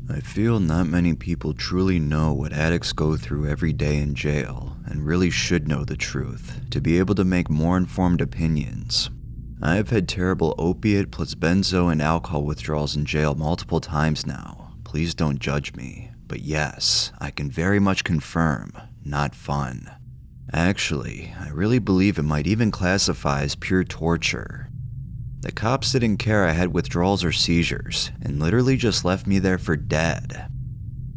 I feel not many people truly know what addicts go through every day in jail and really should know the truth to be able to make more informed opinions. I have had terrible opiate plus benzo and alcohol withdrawals in jail multiple times now. Please don't judge me. But yes, I can very much confirm, not fun. Actually, I really believe it might even classify as pure torture. The cops didn't care I had withdrawals or seizures and literally just left me there for dead.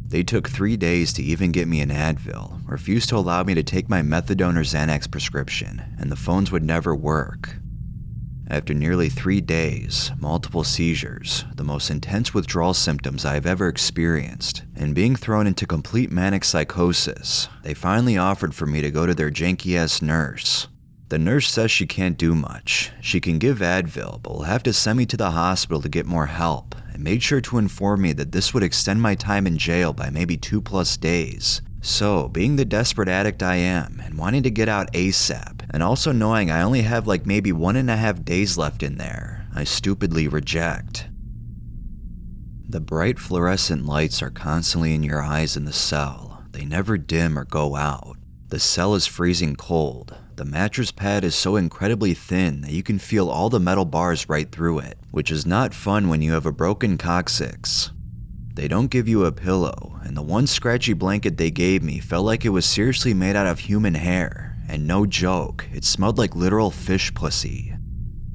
They took 3 days to even get me an Advil, refused to allow me to take my methadone or Xanax prescription, and the phones would never work. After nearly 3 days, multiple seizures, the most intense withdrawal symptoms I have ever experienced, and being thrown into complete manic psychosis, they finally offered for me to go to their janky-ass nurse. The nurse says she can't do much. She can give Advil, but will have to send me to the hospital to get more help, and made sure to inform me that this would extend my time in jail by maybe 2+ days. So, being the desperate addict I am, and wanting to get out ASAP, and also knowing I only have like maybe 1.5 days left in there, I stupidly reject. The bright fluorescent lights are constantly in your eyes in the cell. They never dim or go out. The cell is freezing cold. The mattress pad is so incredibly thin that you can feel all the metal bars right through it, which is not fun when you have a broken coccyx. They don't give you a pillow, and the one scratchy blanket they gave me felt like it was seriously made out of human hair, and no joke, it smelled like literal fish pussy.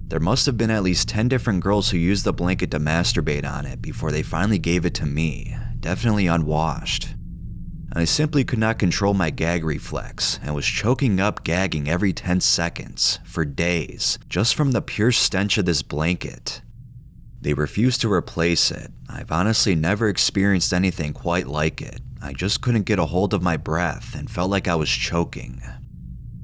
There must have been at least 10 different girls who used the blanket to masturbate on it before they finally gave it to me, definitely unwashed. I simply could not control my gag reflex and was choking up gagging every 10 seconds for days just from the pure stench of this blanket. They refused to replace it. I've honestly never experienced anything quite like it. I just couldn't get a hold of my breath and felt like I was choking.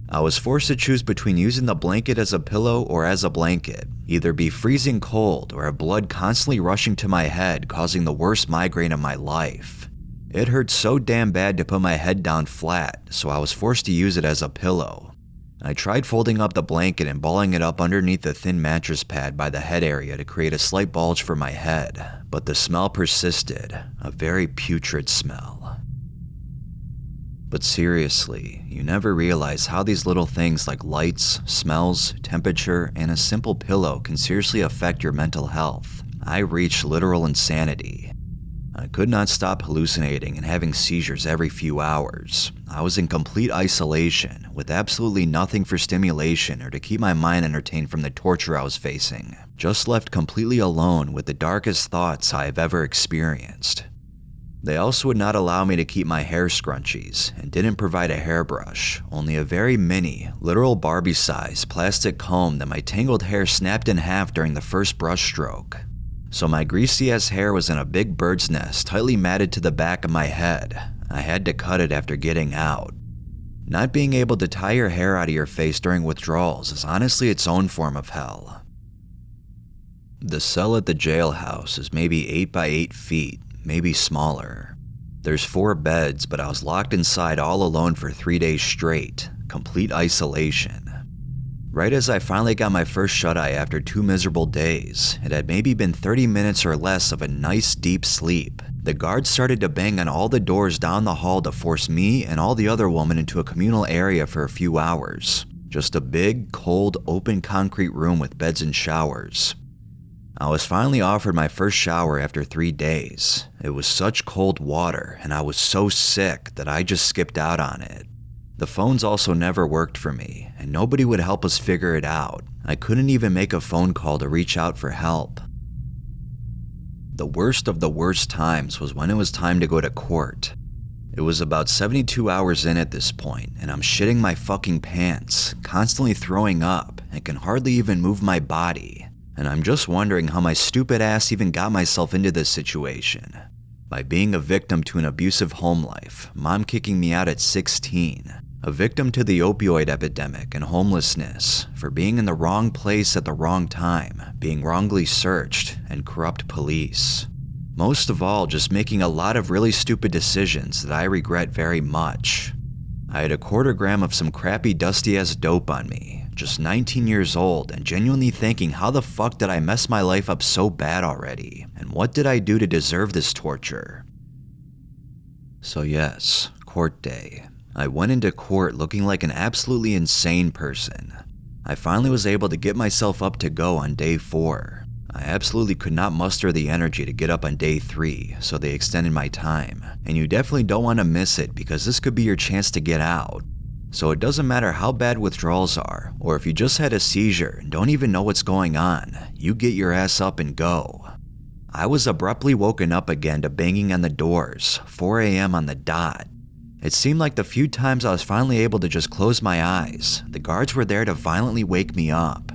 I was forced to choose between using the blanket as a pillow or as a blanket, either be freezing cold or have blood constantly rushing to my head causing the worst migraine of my life. It hurt so damn bad to put my head down flat, so I was forced to use it as a pillow. I tried folding up the blanket and balling it up underneath the thin mattress pad by the head area to create a slight bulge for my head, but the smell persisted, a very putrid smell. But seriously, you never realize how these little things like lights, smells, temperature, and a simple pillow can seriously affect your mental health. I reached literal insanity. I could not stop hallucinating and having seizures every few hours. I was in complete isolation, with absolutely nothing for stimulation or to keep my mind entertained from the torture I was facing. Just left completely alone with the darkest thoughts I have ever experienced. They also would not allow me to keep my hair scrunchies and didn't provide a hairbrush, only a very mini, literal Barbie-sized plastic comb that my tangled hair snapped in half during the first brush stroke. So my greasy-ass hair was in a big bird's nest tightly matted to the back of my head. I had to cut it after getting out. Not being able to tie your hair out of your face during withdrawals is honestly its own form of hell. The cell at the jailhouse is maybe 8 by 8 feet, maybe smaller. There's 4 beds, but I was locked inside all alone for 3 days straight, complete isolation. Right as I finally got my first shut-eye after 2 miserable days, it had maybe been 30 minutes or less of a nice deep sleep. The guards started to bang on all the doors down the hall to force me and all the other women into a communal area for a few hours. Just a big, cold, open concrete room with beds and showers. I was finally offered my first shower after 3 days. It was such cold water, and I was so sick that I just skipped out on it. The phones also never worked for me, and nobody would help us figure it out. I couldn't even make a phone call to reach out for help. The worst of the worst times was when it was time to go to court. It was about 72 hours in at this point, and I'm shitting my fucking pants, constantly throwing up, and can hardly even move my body. And I'm just wondering how my stupid ass even got myself into this situation. By being a victim to an abusive home life, mom kicking me out at 16, a victim to the opioid epidemic and homelessness, for being in the wrong place at the wrong time, being wrongly searched, and corrupt police. Most of all, just making a lot of really stupid decisions that I regret very much. I had a 1/4 gram of some crappy dusty-ass dope on me, just 19 years old and genuinely thinking, how the fuck did I mess my life up so bad already? And what did I do to deserve this torture? So yes, court day. I went into court looking like an absolutely insane person. I finally was able to get myself up to go on day 4. I absolutely could not muster the energy to get up on day 3, so they extended my time. And you definitely don't want to miss it because this could be your chance to get out. So it doesn't matter how bad withdrawals are, or if you just had a seizure and don't even know what's going on, you get your ass up and go. I was abruptly woken up again to banging on the doors, 4 a.m. on the dot. It seemed like the few times I was finally able to just close my eyes, the guards were there to violently wake me up.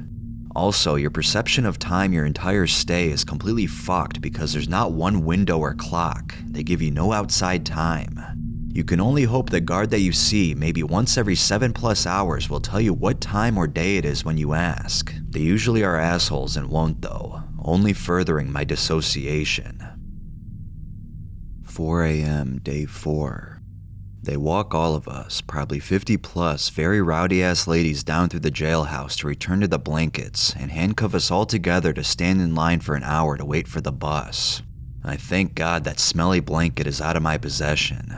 Also, your perception of time your entire stay is completely fucked because there's not one window or clock. They give you no outside time. You can only hope the guard that you see maybe once every 7+ hours will tell you what time or day it is when you ask. They usually are assholes and won't though, only furthering my dissociation. 4 a.m. day 4. They walk all of us, probably 50+ very rowdy-ass ladies down through the jailhouse to return to the blankets and handcuff us all together to stand in line for an hour to wait for the bus. I thank God that smelly blanket is out of my possession.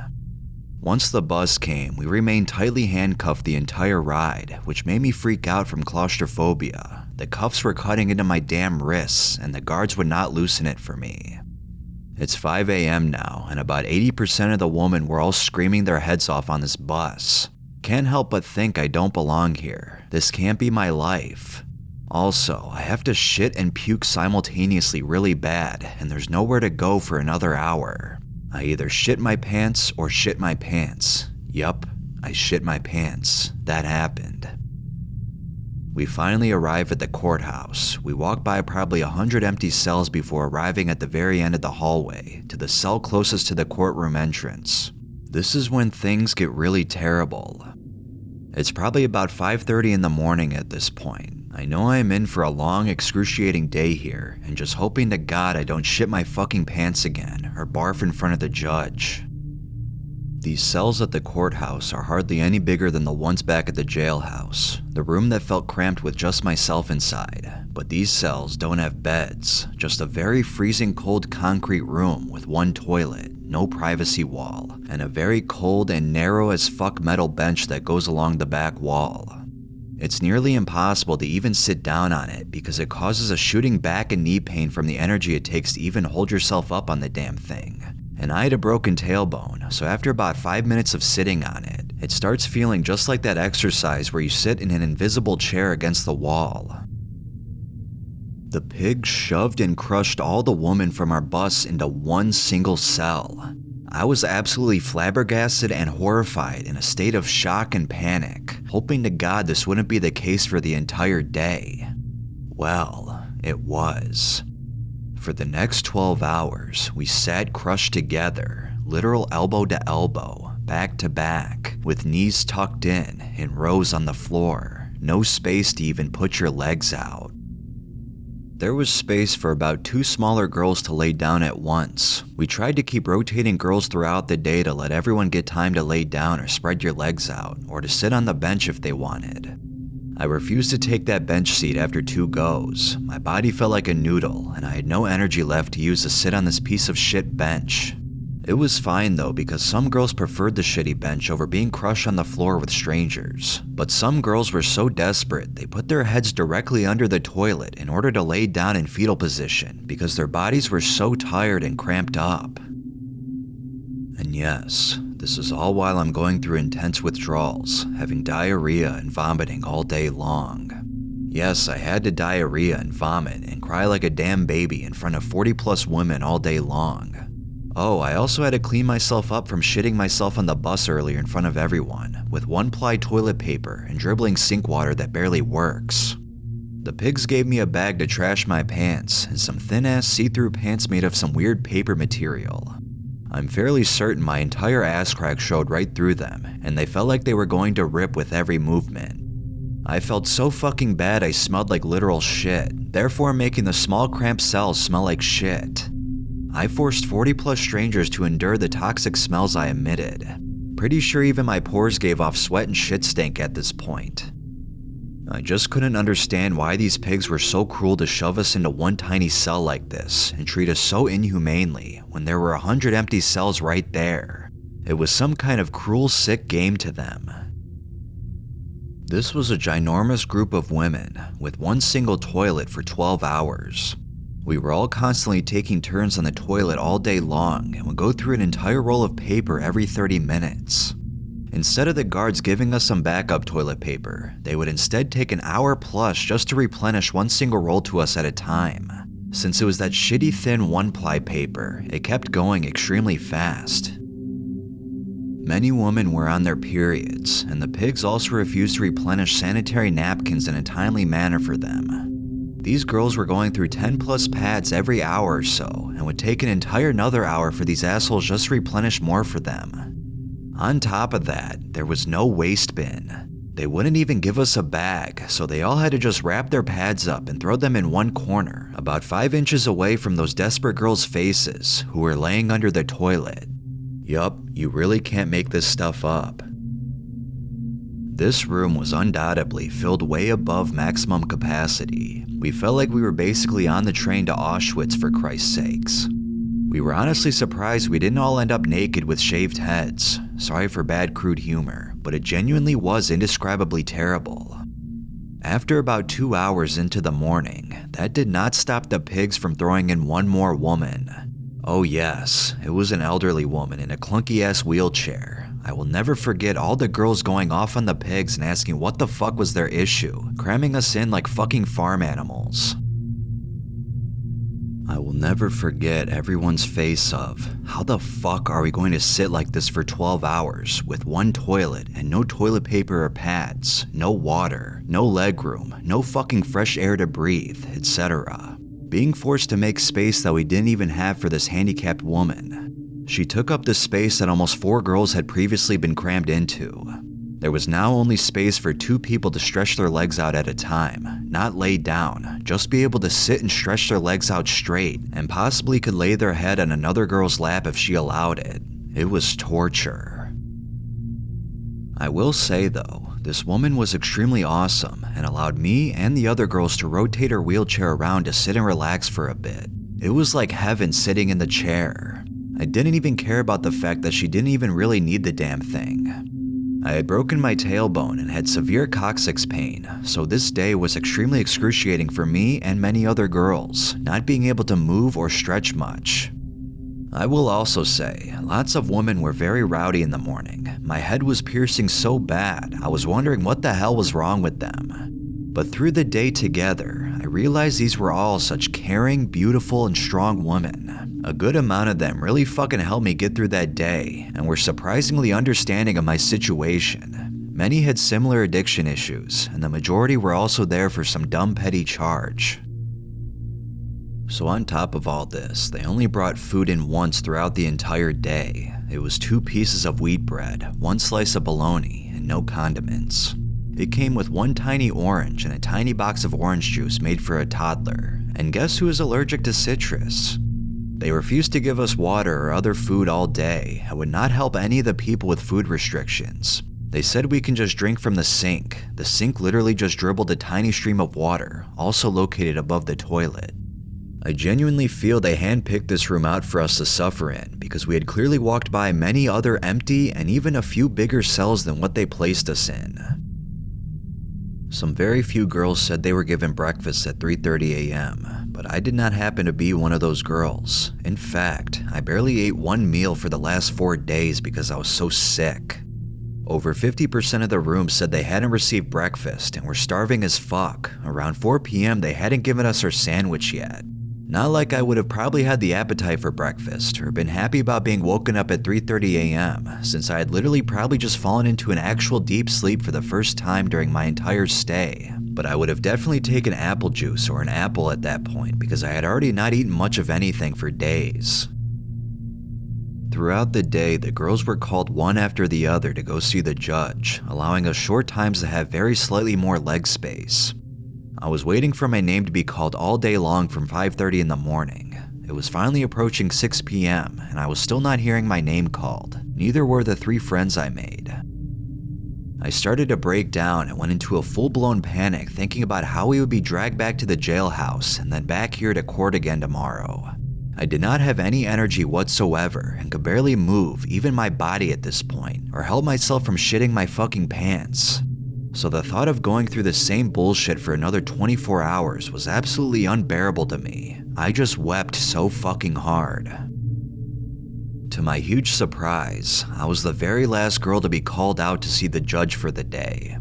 Once the bus came, we remained tightly handcuffed the entire ride, which made me freak out from claustrophobia. The cuffs were cutting into my damn wrists, and the guards would not loosen it for me. It's 5 a.m. now, and about 80% of the women were all screaming their heads off on this bus. Can't help but think I don't belong here. This can't be my life. Also, I have to shit and puke simultaneously really bad, and there's nowhere to go for another hour. I either shit my pants or shit my pants. Yup, I shit my pants. That happened. We finally arrive at the courthouse. We walk by probably 100 empty cells before arriving at the very end of the hallway, to the cell closest to the courtroom entrance. This is when things get really terrible. It's probably about 5:30 in the morning at this point. I know I'm in for a long, excruciating day here, and just hoping to God I don't shit my fucking pants again, or barf in front of the judge. These cells at the courthouse are hardly any bigger than the ones back at the jailhouse, the room that felt cramped with just myself inside. But these cells don't have beds, just a very freezing cold concrete room with one toilet, no privacy wall, and a very cold and narrow as fuck metal bench that goes along the back wall. It's nearly impossible to even sit down on it because it causes a shooting back and knee pain from the energy it takes to even hold yourself up on the damn thing. And I had a broken tailbone, so after about 5 minutes of sitting on it, it starts feeling just like that exercise where you sit in an invisible chair against the wall. The pigs shoved and crushed all the women from our bus into one single cell. I was absolutely flabbergasted and horrified in a state of shock and panic, hoping to God this wouldn't be the case for the entire day. Well, it was. For the next 12 hours, we sat crushed together, literal elbow to elbow, back to back, with knees tucked in rows on the floor, no space to even put your legs out. There was space for about 2 smaller girls to lay down at once. We tried to keep rotating girls throughout the day to let everyone get time to lay down or spread your legs out, or to sit on the bench if they wanted. I refused to take that bench seat after 2 goes. My body felt like a noodle, and I had no energy left to use to sit on this piece of shit bench. It was fine though, because some girls preferred the shitty bench over being crushed on the floor with strangers. But some girls were so desperate, they put their heads directly under the toilet in order to lay down in fetal position because their bodies were so tired and cramped up. And yes, this is all while I'm going through intense withdrawals, having diarrhea and vomiting all day long. Yes, I had to diarrhea and vomit and cry like a damn baby in front of 40+ women all day long. Oh, I also had to clean myself up from shitting myself on the bus earlier in front of everyone, with 1-ply toilet paper and dribbling sink water that barely works. The pigs gave me a bag to trash my pants, and some thin-ass see-through pants made of some weird paper material. I'm fairly certain my entire ass crack showed right through them, and they felt like they were going to rip with every movement. I felt so fucking bad I smelled like literal shit, therefore making the small cramped cells smell like shit. I forced 40+ strangers to endure the toxic smells I emitted. Pretty sure even my pores gave off sweat and shit stank at this point. I just couldn't understand why these pigs were so cruel to shove us into one tiny cell like this and treat us so inhumanely when there were 100 empty cells right there. It was some kind of cruel, sick game to them. This was a ginormous group of women with one single toilet for 12 hours. We were all constantly taking turns on the toilet all day long and would go through an entire roll of paper every 30 minutes. Instead of the guards giving us some backup toilet paper, they would instead take an hour plus just to replenish one single roll to us at a time. Since it was that shitty thin one-ply paper, it kept going extremely fast. Many women were on their periods, and the pigs also refused to replenish sanitary napkins in a timely manner for them. These girls were going through 10 plus pads every hour or so, and would take an entire another hour for these assholes just to replenish more for them. On top of that, there was no waste bin. They wouldn't even give us a bag, so they all had to just wrap their pads up and throw them in one corner, about 5 inches away from those desperate girls' faces who were laying under the toilet. Yup, you really can't make this stuff up. This room was undoubtedly filled way above maximum capacity. We felt like we were basically on the train to Auschwitz, for Christ's sakes. We were honestly surprised we didn't all end up naked with shaved heads. Sorry for bad crude humor, but it genuinely was indescribably terrible. After about 2 hours into the morning, that did not stop the pigs from throwing in one more woman. Oh yes, it was an elderly woman in a clunky-ass wheelchair. I will never forget all the girls going off on the pigs and asking what the fuck was their issue, cramming us in like fucking farm animals. I will never forget everyone's face of, how the fuck are we going to sit like this for 12 hours with one toilet and no toilet paper or pads, no water, no legroom, no fucking fresh air to breathe, etc. Being forced to make space that we didn't even have for this handicapped woman. She took up the space that almost 4 girls had previously been crammed into. There was now only space for 2 people to stretch their legs out at a time, not lay down, just be able to sit and stretch their legs out straight, and possibly could lay their head on another girl's lap if she allowed it. It was torture. I will say though, this woman was extremely awesome and allowed me and the other girls to rotate her wheelchair around to sit and relax for a bit. It was like heaven sitting in the chair. I didn't even care about the fact that she didn't even really need the damn thing. I had broken my tailbone and had severe coccyx pain, so this day was extremely excruciating for me and many other girls, not being able to move or stretch much. I will also say, lots of women were very rowdy in the morning. My head was piercing so bad, I was wondering what the hell was wrong with them. But through the day together, I realized these were all such caring, beautiful, and strong women. A good amount of them really fucking helped me get through that day and were surprisingly understanding of my situation. Many had similar addiction issues, and the majority were also there for some dumb petty charge. So on top of all this, they only brought food in once throughout the entire day. It was 2 pieces of wheat bread, 1 slice of bologna, and no condiments. It came with 1 tiny orange and a tiny box of orange juice made for a toddler. And guess who is allergic to citrus? They refused to give us water or other food all day and would not help any of the people with food restrictions. They said we can just drink from the sink. The sink literally just dribbled a tiny stream of water, also located above the toilet. I genuinely feel they handpicked this room out for us to suffer in because we had clearly walked by many other empty and even a few bigger cells than what they placed us in. Some very few girls said they were given breakfast at 3:30 a.m., but I did not happen to be one of those girls. In fact, I barely ate 1 meal for the last 4 days because I was so sick. Over 50% of the room said they hadn't received breakfast and were starving as fuck. Around 4 p.m. they hadn't given us our sandwich yet. Not like I would have probably had the appetite for breakfast or been happy about being woken up at 3:30 a.m., since I had literally probably just fallen into an actual deep sleep for the first time during my entire stay. But I would have definitely taken apple juice or an apple at that point because I had already not eaten much of anything for days. Throughout the day, the girls were called one after the other to go see the judge, allowing us short times to have very slightly more leg space. I was waiting for my name to be called all day long from 5:30 in the morning. It was finally approaching 6 p.m. and I was still not hearing my name called. Neither were the 3 friends I made. I started to break down and went into a full-blown panic thinking about how we would be dragged back to the jailhouse and then back here to court again tomorrow. I did not have any energy whatsoever and could barely move even my body at this point or help myself from shitting my fucking pants. So the thought of going through the same bullshit for another 24 hours was absolutely unbearable to me. I just wept so fucking hard. To my huge surprise, I was the very last girl to be called out to see the judge for the day.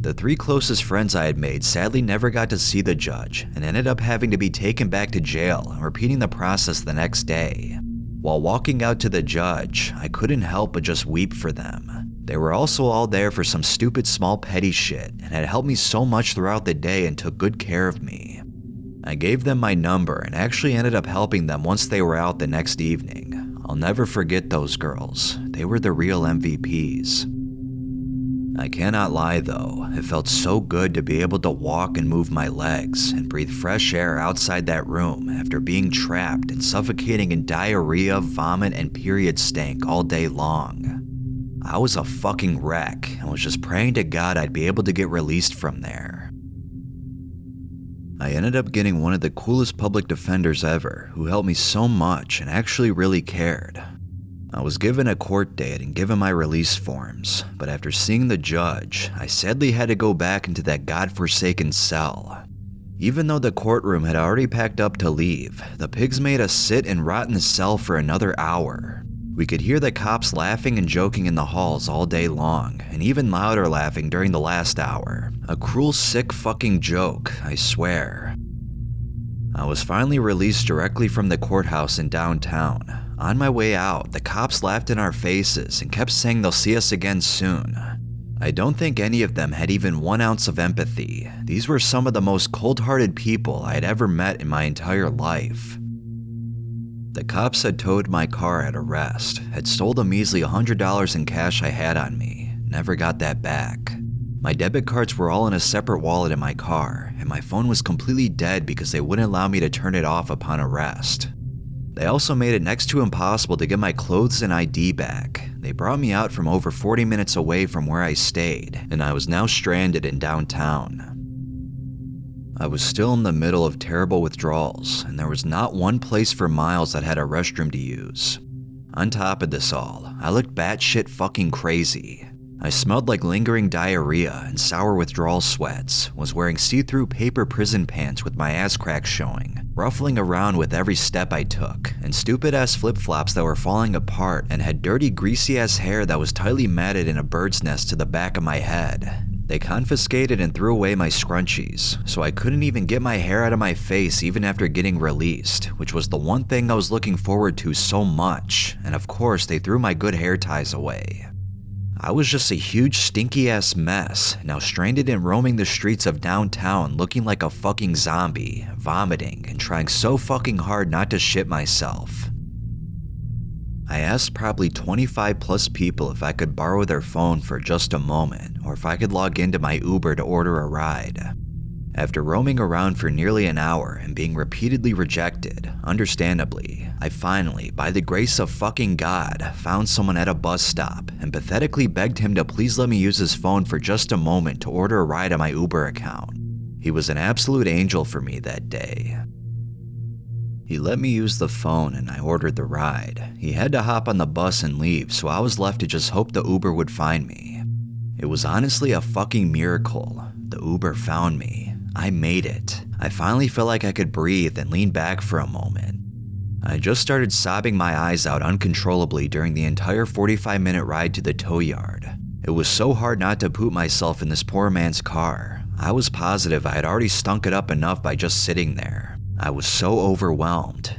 The 3 closest friends I had made sadly never got to see the judge and ended up having to be taken back to jail and repeating the process the next day. While walking out to the judge, I couldn't help but just weep for them. They were also all there for some stupid small petty shit and had helped me so much throughout the day and took good care of me. I gave them my number and actually ended up helping them once they were out the next evening. I'll never forget those girls. They were the real MVPs. I cannot lie though, it felt so good to be able to walk and move my legs and breathe fresh air outside that room after being trapped and suffocating in diarrhea, vomit, and period stank all day long. I was a fucking wreck and was just praying to God I'd be able to get released from there. I ended up getting one of the coolest public defenders ever who helped me so much and actually really cared. I was given a court date and given my release forms, but after seeing the judge, I sadly had to go back into that godforsaken cell. Even though the courtroom had already packed up to leave, the pigs made us sit and rot in the cell for another hour. We could hear the cops laughing and joking in the halls all day long, and even louder laughing during the last hour. A cruel, sick fucking joke, I swear. I was finally released directly from the courthouse in downtown. On my way out, the cops laughed in our faces and kept saying they'll see us again soon. I don't think any of them had even 1 ounce of empathy. These were some of the most cold-hearted people I had ever met in my entire life. The cops had towed my car at arrest, had stole the measly $100 in cash I had on me, never got that back. My debit cards were all in a separate wallet in my car, and my phone was completely dead because they wouldn't allow me to turn it off upon arrest. They also made it next to impossible to get my clothes and ID back. They brought me out from over 40 minutes away from where I stayed, and I was now stranded in downtown. I was still in the middle of terrible withdrawals, and there was not one place for miles that had a restroom to use. On top of this all, I looked batshit fucking crazy. I smelled like lingering diarrhea and sour withdrawal sweats, was wearing see-through paper prison pants with my ass crack showing, ruffling around with every step I took, and stupid-ass flip-flops that were falling apart and had dirty, greasy-ass hair that was tightly matted in a bird's nest to the back of my head. They confiscated and threw away my scrunchies, so I couldn't even get my hair out of my face even after getting released, which was the one thing I was looking forward to so much, and of course they threw my good hair ties away. I was just a huge stinky-ass mess, now stranded and roaming the streets of downtown looking like a fucking zombie, vomiting and trying so fucking hard not to shit myself. I asked probably 25 plus people if I could borrow their phone for just a moment, or if I could log into my Uber to order a ride. After roaming around for nearly an hour and being repeatedly rejected, understandably, I finally, by the grace of fucking God, found someone at a bus stop and pathetically begged him to please let me use his phone for just a moment to order a ride on my Uber account. He was an absolute angel for me that day. He let me use the phone and I ordered the ride. He had to hop on the bus and leave, so I was left to just hope the Uber would find me. It was honestly a fucking miracle. The Uber found me. I made it. I finally felt like I could breathe and lean back for a moment. I just started sobbing my eyes out uncontrollably during the entire 45-minute ride to the tow yard. It was so hard not to poop myself in this poor man's car. I was positive I had already stunk it up enough by just sitting there. I was so overwhelmed.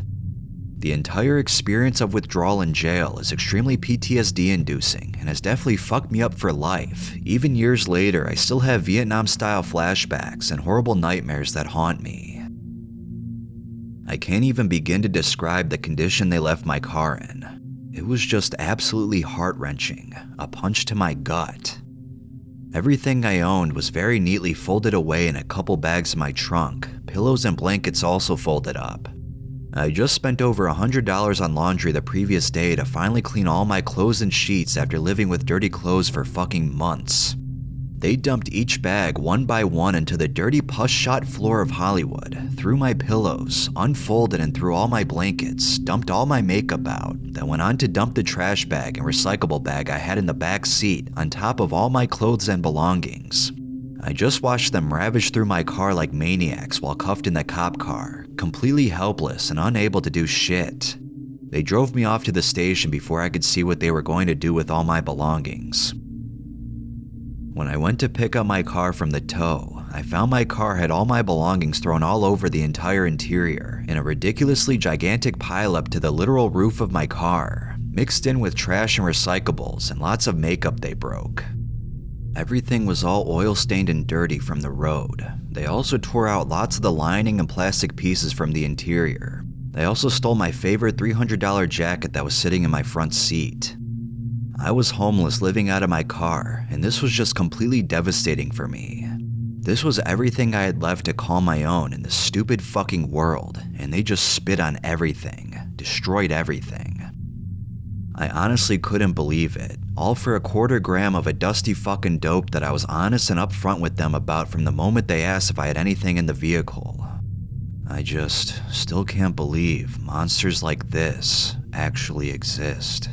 The entire experience of withdrawal in jail is extremely PTSD-inducing and has definitely fucked me up for life. Even years later, I still have Vietnam-style flashbacks and horrible nightmares that haunt me. I can't even begin to describe the condition they left my car in. It was just absolutely heart-wrenching, a punch to my gut. Everything I owned was very neatly folded away in a couple bags in my trunk, pillows and blankets also folded up. I just spent over $100 on laundry the previous day to finally clean all my clothes and sheets after living with dirty clothes for fucking months. They dumped each bag one by one into the dirty pus-shot floor of Hollywood, threw my pillows, unfolded and threw all my blankets, dumped all my makeup out, then went on to dump the trash bag and recyclable bag I had in the back seat on top of all my clothes and belongings. I just watched them ravage through my car like maniacs while cuffed in the cop car, completely helpless and unable to do shit. They drove me off to the station before I could see what they were going to do with all my belongings. When I went to pick up my car from the tow, I found my car had all my belongings thrown all over the entire interior in a ridiculously gigantic pileup to the literal roof of my car, mixed in with trash and recyclables and lots of makeup they broke. Everything was all oil-stained and dirty from the road. They also tore out lots of the lining and plastic pieces from the interior. They also stole my favorite $300 jacket that was sitting in my front seat. I was homeless living out of my car, and this was just completely devastating for me. This was everything I had left to call my own in this stupid fucking world, and they just spit on everything, destroyed everything. I honestly couldn't believe it, all for a quarter gram of a dusty fucking dope that I was honest and upfront with them about from the moment they asked if I had anything in the vehicle. I just still can't believe monsters like this actually exist.